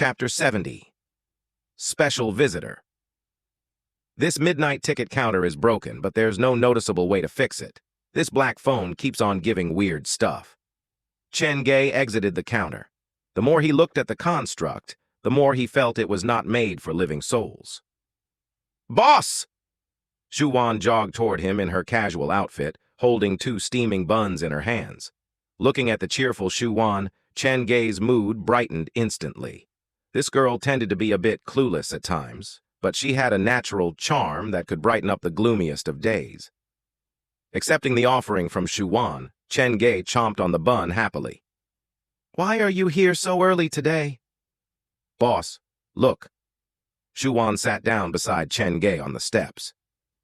Chapter 70. Special Visitor. This midnight ticket counter is broken, but there's no noticeable way to fix it. This black phone keeps on giving weird stuff. Chen Ge exited the counter. The more he looked at the construct, the more he felt it was not made for living souls. "Boss!" Shuwan jogged toward him in her casual outfit, holding 2 steaming buns in her hands. Looking at the cheerful Shuwan, Chen Ge's mood brightened instantly. This girl tended to be a bit clueless at times, but she had a natural charm that could brighten up the gloomiest of days. Accepting the offering from Shuwan, Chen Ge chomped on the bun happily. "Why are you here so early today?" "Boss, look." Shuwan sat down beside Chen Ge on the steps.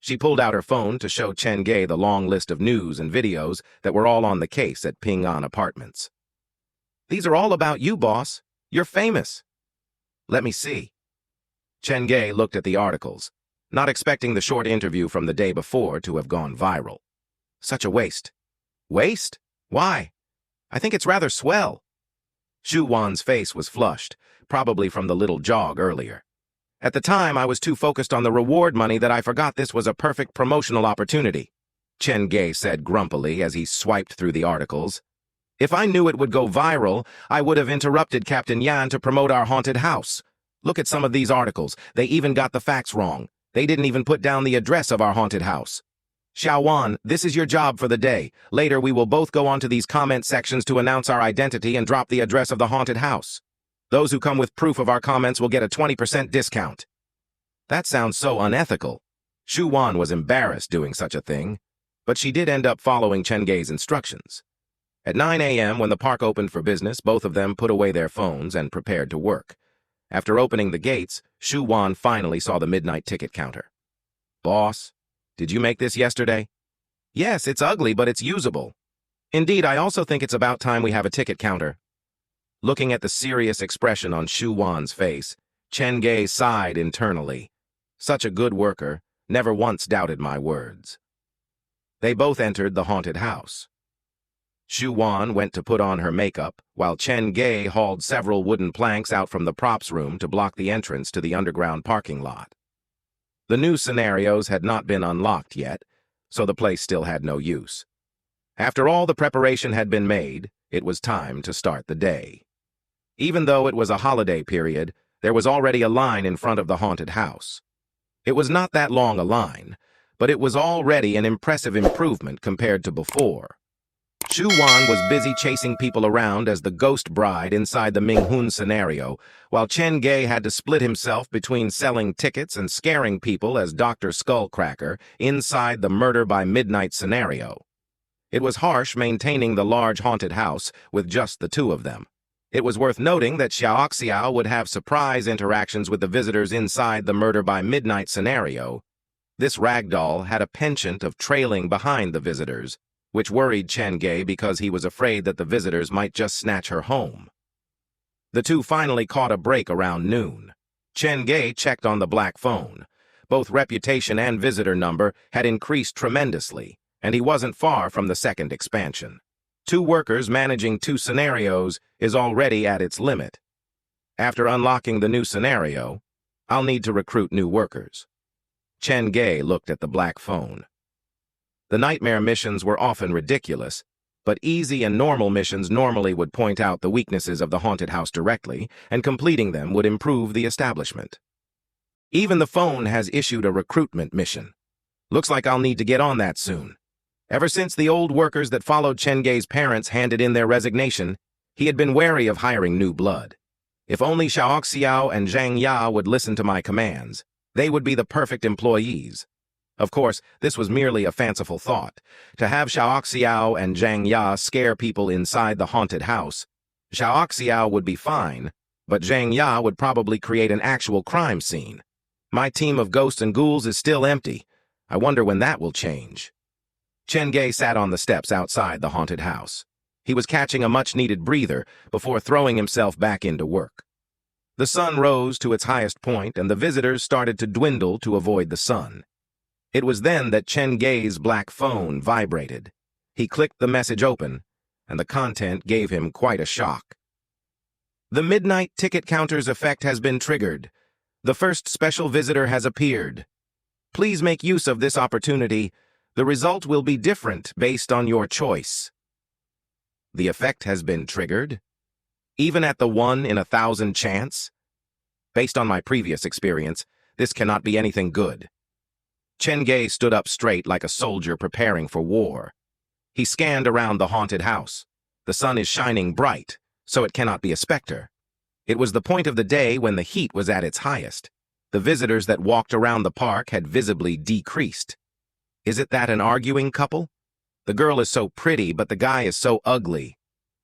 She pulled out her phone to show Chen Ge the long list of news and videos that were all on the case at Ping An Apartments. "These are all about you, boss. You're famous." "Let me see." Chen Ge looked at the articles, not expecting the short interview from the day before to have gone viral. Such a waste. Waste? Why? I think it's rather swell. Shu Wan's face was flushed, probably from the little jog earlier. At the time, I was too focused on the reward money that I forgot this was a perfect promotional opportunity, Chen Ge said grumpily as he swiped through the articles. If I knew it would go viral, I would have interrupted Captain Yan to promote our haunted house. Look at some of these articles. They even got the facts wrong. They didn't even put down the address of our haunted house. Xiaowan, this is your job for the day. Later, we will both go onto these comment sections to announce our identity and drop the address of the haunted house. Those who come with proof of our comments will get a 20% discount. That sounds so unethical. Shu Wan was embarrassed doing such a thing, but she did end up following Chen Ge's instructions. At 9 a.m., when the park opened for business, both of them put away their phones and prepared to work. After opening the gates, Shu Wan finally saw the midnight ticket counter. "Boss, did you make this yesterday?" "Yes, it's ugly, but it's usable." "Indeed, I also think it's about time we have a ticket counter." Looking at the serious expression on Shu Wan's face, Chen Ge sighed internally. Such a good worker, never once doubted my words. They both entered the haunted house. Shu Wan went to put on her makeup, while Chen Ge hauled several wooden planks out from the props room to block the entrance to the underground parking lot. The new scenarios had not been unlocked yet, so the place still had no use. After all the preparation had been made, it was time to start the day. Even though it was a holiday period, there was already a line in front of the haunted house. It was not that long a line, but it was already an impressive improvement compared to before. Shu Wan was busy chasing people around as the ghost bride inside the Ming Hun Scenario, while Chen Ge had to split himself between selling tickets and scaring people as Dr. Skullcracker inside the Murder by Midnight Scenario. It was harsh maintaining the large haunted house with just the two of them. It was worth noting that Xiaoxiao would have surprise interactions with the visitors inside the Murder by Midnight Scenario. This ragdoll had a penchant of trailing behind the visitors, which worried Chen Ge because he was afraid that the visitors might just snatch her home. The two finally caught a break around noon. Chen Ge checked on the black phone. Both reputation and visitor number had increased tremendously, and he wasn't far from the second expansion. 2 workers managing 2 scenarios is already at its limit. After unlocking the new scenario, I'll need to recruit new workers. Chen Ge looked at the black phone. The nightmare missions were often ridiculous, but easy and normal missions normally would point out the weaknesses of the haunted house directly, and completing them would improve the establishment. Even the phone has issued a recruitment mission. Looks like I'll need to get on that soon. Ever since the old workers that followed Chen Ge's parents handed in their resignation, he had been wary of hiring new blood. If only Xiaoxiao and Zhang Ya would listen to my commands, they would be the perfect employees. Of course, this was merely a fanciful thought. To have Xiaoxiao and Zhang Ya scare people inside the haunted house, Xiaoxiao would be fine, but Zhang Ya would probably create an actual crime scene. My team of ghosts and ghouls is still empty. I wonder when that will change. Chen Ge sat on the steps outside the haunted house. He was catching a much-needed breather before throwing himself back into work. The sun rose to its highest point, and the visitors started to dwindle to avoid the sun. It was then that Chen Ge's black phone vibrated. He clicked the message open, and the content gave him quite a shock. The midnight ticket counter's effect has been triggered. The first special visitor has appeared. Please make use of this opportunity. The result will be different based on your choice. The effect has been triggered? Even at the 1 in 1,000 chance? Based on my previous experience, this cannot be anything good. Chen Ge stood up straight like a soldier preparing for war. He scanned around the haunted house. The sun is shining bright, so it cannot be a specter. It was the point of the day when the heat was at its highest. The visitors that walked around the park had visibly decreased. Is it that an arguing couple? The girl is so pretty, but the guy is so ugly.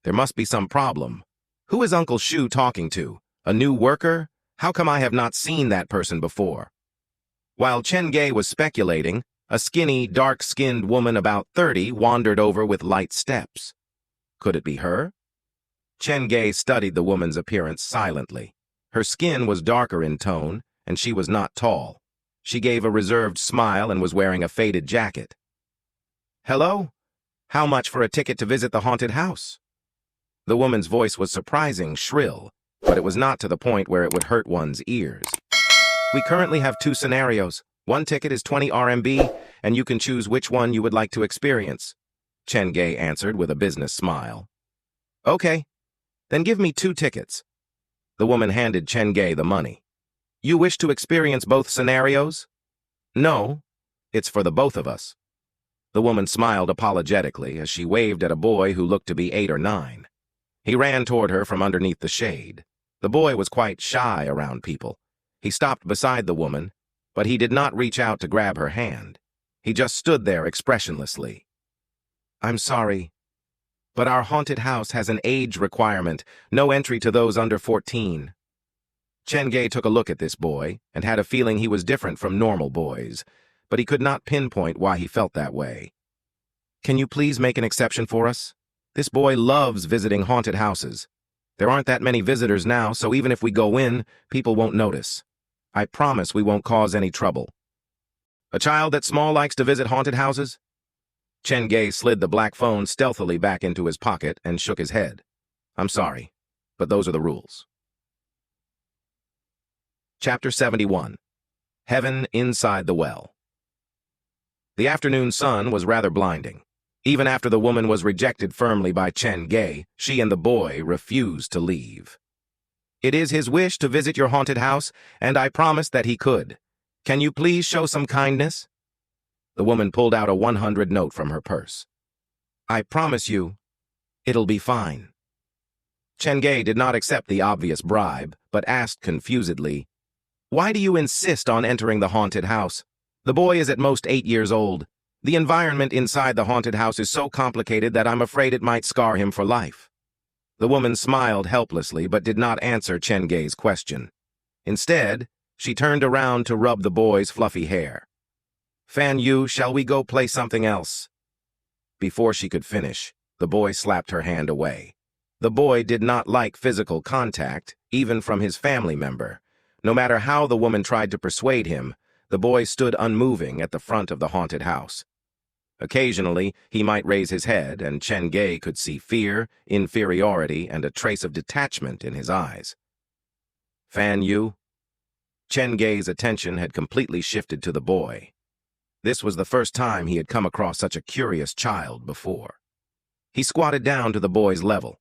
There must be some problem. Who is Uncle Shu talking to? A new worker? How come I have not seen that person before? While Chen Ge was speculating, a skinny, dark-skinned woman about 30 wandered over with light steps. Could it be her? Chen Ge studied the woman's appearance silently. Her skin was darker in tone, and she was not tall. She gave a reserved smile and was wearing a faded jacket. Hello? How much for a ticket to visit the haunted house? The woman's voice was surprising, shrill, but it was not to the point where it would hurt one's ears. We currently have 2 scenarios. One ticket is 20 RMB, and you can choose which one you would like to experience. Chen Ge answered with a business smile. Okay, then give me 2 tickets. The woman handed Chen Ge the money. You wish to experience both scenarios? No, it's for the both of us. The woman smiled apologetically as she waved at a boy who looked to be 8 or 9. He ran toward her from underneath the shade. The boy was quite shy around people. He stopped beside the woman, but he did not reach out to grab her hand. He just stood there expressionlessly. I'm sorry, but our haunted house has an age requirement, no entry to those under 14. Chen Ge took a look at this boy and had a feeling he was different from normal boys, but he could not pinpoint why he felt that way. Can you please make an exception for us? This boy loves visiting haunted houses. There aren't that many visitors now, so even if we go in, people won't notice. I promise we won't cause any trouble. A child that small likes to visit haunted houses? Chen Ge slid the black phone stealthily back into his pocket and shook his head. I'm sorry, but those are the rules. Chapter 71. Heaven Inside the Well. The afternoon sun was rather blinding. Even after the woman was rejected firmly by Chen Ge, she and the boy refused to leave. It is his wish to visit your haunted house, and I promised that he could. Can you please show some kindness? The woman pulled out a 100 note from her purse. I promise you, it'll be fine. Chen Ge did not accept the obvious bribe, but asked confusedly, Why do you insist on entering the haunted house? The boy is at most 8 years old. The environment inside the haunted house is so complicated that I'm afraid it might scar him for life. The woman smiled helplessly but did not answer Chen Ge's question. Instead, she turned around to rub the boy's fluffy hair. Fan Yu, shall we go play something else? Before she could finish, the boy slapped her hand away. The boy did not like physical contact, even from his family member. No matter how the woman tried to persuade him, the boy stood unmoving at the front of the haunted house. Occasionally, he might raise his head, and Chen Ge could see fear, inferiority, and a trace of detachment in his eyes. Fan Yu? Chen Ge's attention had completely shifted to the boy. This was the first time he had come across such a curious child before. He squatted down to the boy's level.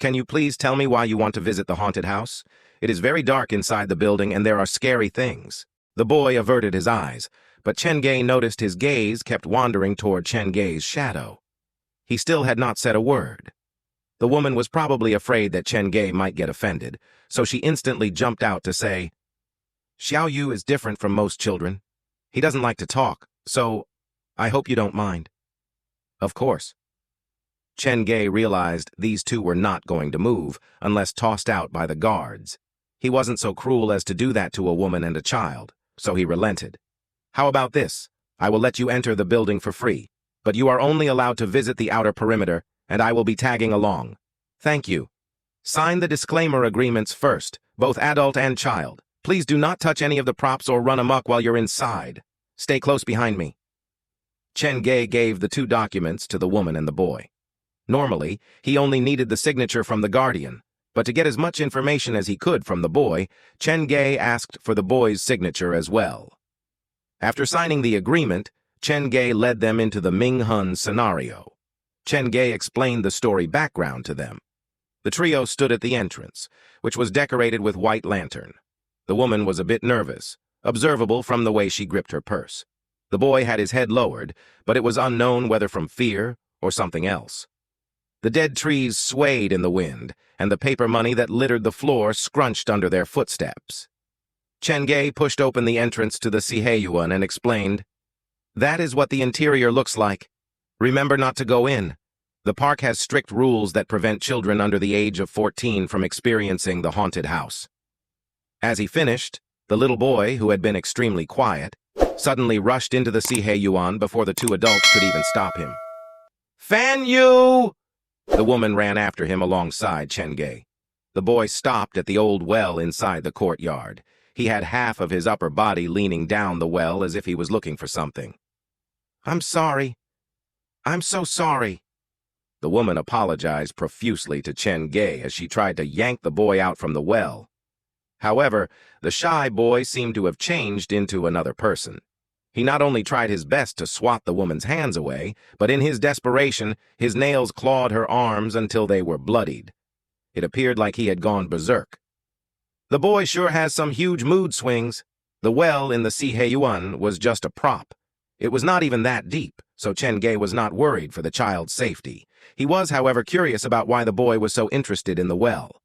Can you please tell me why you want to visit the haunted house? It is very dark inside the building, and there are scary things. The boy averted his eyes, but Chen Ge noticed his gaze kept wandering toward Chen Ge's shadow. He still had not said a word. The woman was probably afraid that Chen Ge might get offended, so she instantly jumped out to say, Xiao Yu is different from most children. He doesn't like to talk, so I hope you don't mind. Of course. Chen Ge realized these two were not going to move unless tossed out by the guards. He wasn't so cruel as to do that to a woman and a child, so he relented. How about this? I will let you enter the building for free, but you are only allowed to visit the outer perimeter, and I will be tagging along. Thank you. Sign the disclaimer agreements first, both adult and child. Please do not touch any of the props or run amok while you're inside. Stay close behind me. Chen Ge gave the 2 documents to the woman and the boy. Normally, he only needed the signature from the guardian, But to get as much information as he could from the boy, Chen Ge asked for the boy's signature as well. After signing the agreement, Chen Ge led them into the Ming Hun Scenario. Chen Ge explained the story background to them. The trio stood at the entrance, which was decorated with white lantern. The woman was a bit nervous, observable from the way she gripped her purse. The boy had his head lowered, but it was unknown whether from fear or something else. The dead trees swayed in the wind, and the paper money that littered the floor scrunched under their footsteps. Chen Ge pushed open the entrance to the Siheyuan and explained, "That is what the interior looks like. Remember not to go in. The park has strict rules that prevent children under the age of 14 from experiencing the haunted house." As he finished, the little boy, who had been extremely quiet, suddenly rushed into the Siheyuan before the two adults could even stop him. "Fan Yu!" The woman ran after him alongside Chen Ge. The boy stopped at the old well inside the courtyard. He had half of his upper body leaning down the well as if he was looking for something. "I'm sorry. I'm so sorry." The woman apologized profusely to Chen Ge as she tried to yank the boy out from the well. However, the shy boy seemed to have changed into another person. He not only tried his best to swat the woman's hands away, but in his desperation, his nails clawed her arms until they were bloodied. It appeared like he had gone berserk. "The boy sure has some huge mood swings." The well in the Siheyuan was just a prop. It was not even that deep, so Chen Ge was not worried for the child's safety. He was, however, curious about why the boy was so interested in the well.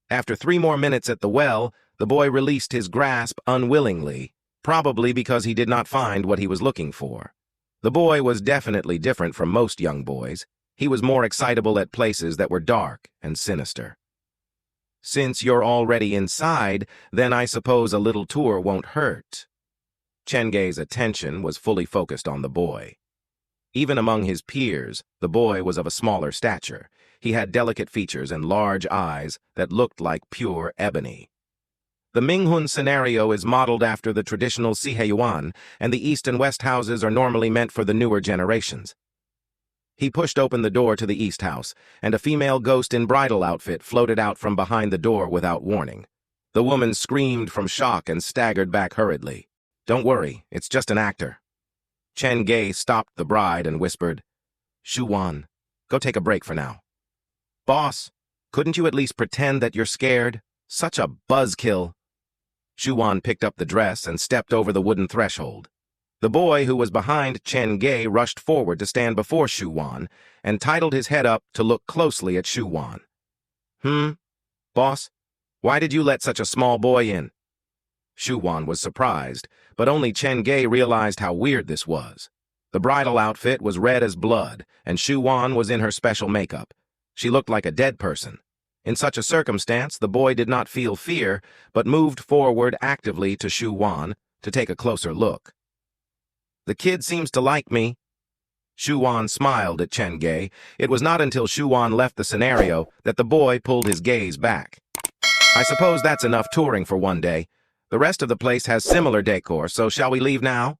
After 3 more minutes at the well, the boy released his grasp unwillingly, probably because he did not find what he was looking for. The boy was definitely different from most young boys. He was more excitable at places that were dark and sinister. "Since you're already inside, then I suppose a little tour won't hurt." Chen Ge's attention was fully focused on the boy. Even among his peers, the boy was of a smaller stature. He had delicate features and large eyes that looked like pure ebony. The Ming Hun Scenario is modeled after the traditional Siheyuan, and the east and west houses are normally meant for the newer generations. He pushed open the door to the east house, and a female ghost in bridal outfit floated out from behind the door without warning. The woman screamed from shock and staggered back hurriedly. "Don't worry, it's just an actor." Chen Ge stopped the bride and whispered, "Shuwan, go take a break for now." "Boss, couldn't you at least pretend that you're scared? Such a buzzkill." Shuwan picked up the dress and stepped over the wooden threshold. The boy who was behind Chen Ge rushed forward to stand before Shuwan and titled his head up to look closely at Shuwan. Boss, why did you let such a small boy in?" Shuwan was surprised, but only Chen Ge realized how weird this was. The bridal outfit was red as blood, and Shuwan was in her special makeup. She looked like a dead person. In such a circumstance, the boy did not feel fear, but moved forward actively to Shuwan to take a closer look. "The kid seems to like me." Shuwan smiled at Chen Ge. It was not until Shuwan left the scenario that the boy pulled his gaze back. "I suppose that's enough touring for one day. The rest of the place has similar decor, so shall we leave now?"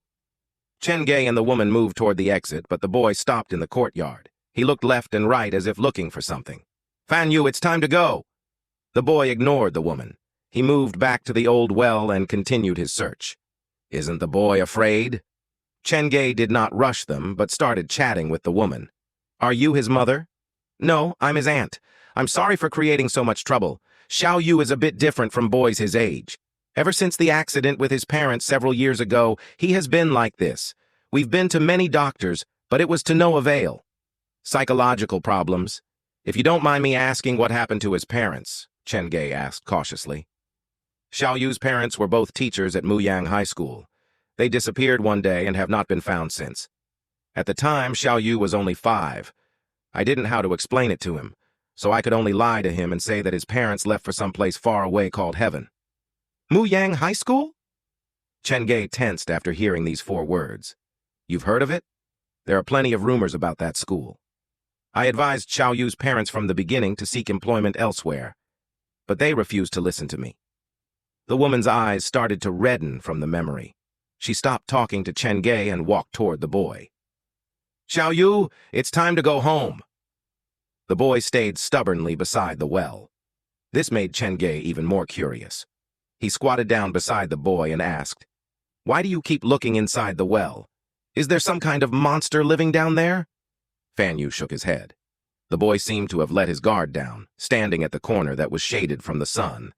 Chen Ge and the woman moved toward the exit, but the boy stopped in the courtyard. He looked left and right as if looking for something. "Fan Yu, it's time to go." The boy ignored the woman. He moved back to the old well and continued his search. "Isn't the boy afraid?" Chen Ge did not rush them, but started chatting with the woman. "Are you his mother?" "No, I'm his aunt. I'm sorry for creating so much trouble. Xiao Yu is a bit different from boys his age. Ever since the accident with his parents several years ago, he has been like this. We've been to many doctors, but it was to no avail. Psychological problems. If you don't mind me asking what happened to his parents," Chen Ge asked cautiously. Xiao Yu's parents were both teachers at Muyang High School. They disappeared one day and have not been found since. At the time, Xiao Yu was only 5. I didn't know how to explain it to him, so I could only lie to him and say that his parents left for some place far away called heaven. "Muyang High School?" Chen Ge tensed after hearing these 4 words. "You've heard of it? There are plenty of rumors about that school. I advised Xiao Yu's parents from the beginning to seek employment elsewhere, but they refused to listen to me." The woman's eyes started to redden from the memory. She stopped talking to Chen Ge and walked toward the boy. "Xiao Yu, it's time to go home." The boy stayed stubbornly beside the well. This made Chen Ge even more curious. He squatted down beside the boy and asked, "Why do you keep looking inside the well? Is there some kind of monster living down there?" Fan Yu shook his head. The boy seemed to have let his guard down, standing at the corner that was shaded from the sun.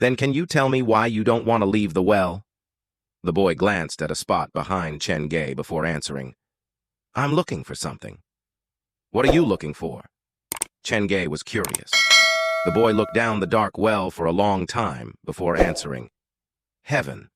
"Then can you tell me why you don't want to leave the well?" The boy glanced at a spot behind Chen Ge before answering, "I'm looking for something." "What are you looking for?" Chen Ge was curious. The boy looked down the dark well for a long time before answering, "Heaven."